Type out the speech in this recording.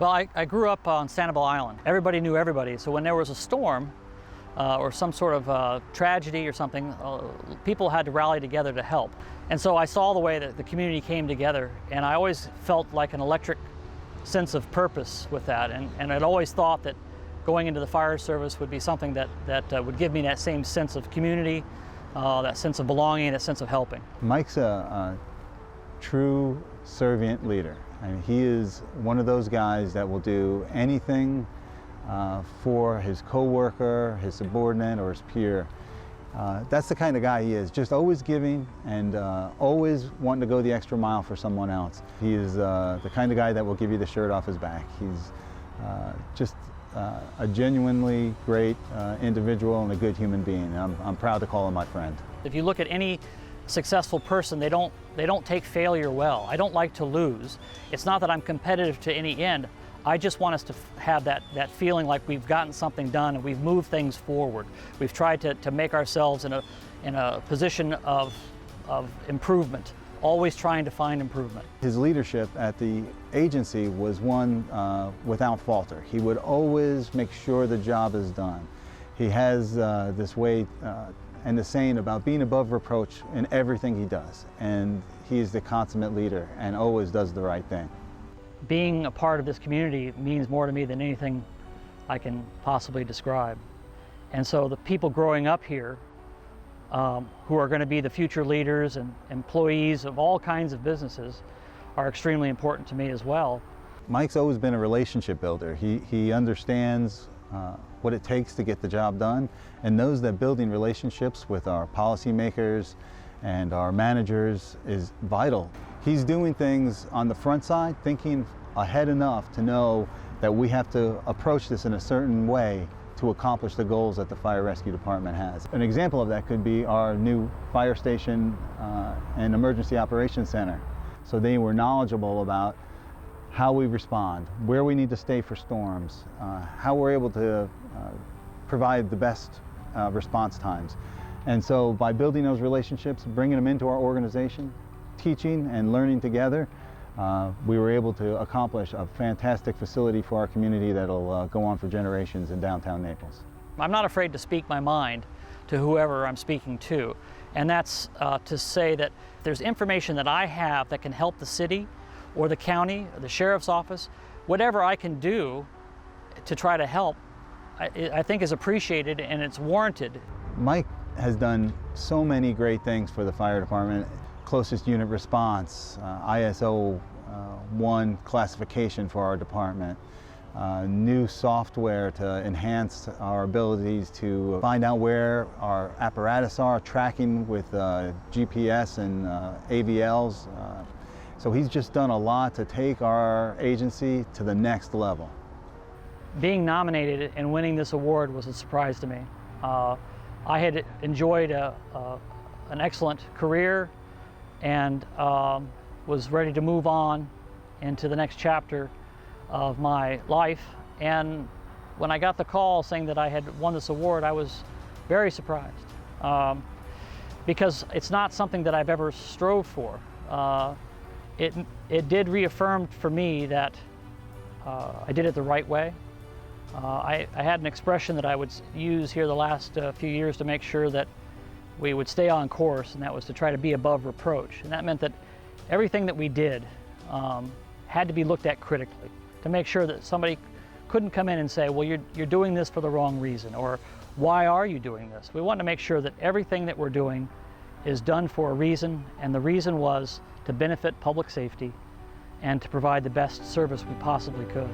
Well, I grew up on Sanibel Island. Everybody knew everybody, so when there was a storm or some sort of tragedy or something, people had to rally together to help. And so I saw the way that the community came together, and I always felt like an electric sense of purpose with that. And I'd always thought that going into the fire service would be something that would give me that same sense of community, that sense of belonging, that sense of helping. Mike's a true servant leader. I mean, he is one of those guys that will do anything for his coworker, his subordinate, or his peer. That's the kind of guy he is, just always giving and always wanting to go the extra mile for someone else. He is the kind of guy that will give you the shirt off his back. He's just a genuinely great individual and a good human being. I'm proud to call him my friend. If you look at any successful person, they don't take failure well. I don't like to lose. It's not that I'm competitive to any end. I just want us to have that feeling like we've gotten something done and we've moved things forward. We've tried to make ourselves in a position of improvement, always trying to find improvement. His leadership at the agency was one without falter. He would always make sure the job is done. He has this way and the saying about being above reproach in everything he does. And he is the consummate leader and always does the right thing. Being a part of this community means more to me than anything I can possibly describe. And so the people growing up here who are going to be the future leaders and employees of all kinds of businesses are extremely important to me as well. Mike's always been a relationship builder. He understands what it takes to get the job done and knows that building relationships with our policymakers and our managers is vital. He's doing things on the front side, thinking ahead enough to know that we have to approach this in a certain way to accomplish the goals that the Fire Rescue Department has. An example of that could be our new fire station and emergency operations center. So they were knowledgeable about how we respond, where we need to stay for storms, how we're able to provide the best response times. And so by building those relationships, bringing them into our organization, teaching and learning together, we were able to accomplish a fantastic facility for our community that'll go on for generations in downtown Naples. I'm not afraid to speak my mind to whoever I'm speaking to, and that's to say that there's information that I have that can help the city or the county or the sheriff's office. Whatever I can do to try to help, I think is appreciated and it's warranted. Mike has done so many great things for the fire department. Closest unit response, ISO 1 classification for our department, new software to enhance our abilities to find out where our apparatus are, tracking with GPS and AVLs. So he's just done a lot to take our agency to the next level. Being nominated and winning this award was a surprise to me. I had enjoyed an excellent career and was ready to move on into the next chapter of my life. And when I got the call saying that I had won this award, I was very surprised because it's not something that I've ever strove for. It did reaffirm for me that I did it the right way. I had an expression that I would use here the last few years to make sure that we would stay on course, and that was to try to be above reproach. And that meant that everything that we did had to be looked at critically to make sure that somebody couldn't come in and say, well, you're doing this for the wrong reason, or why are you doing this? We wanted to make sure that everything that we're doing is done for a reason, and the reason was to benefit public safety and to provide the best service we possibly could.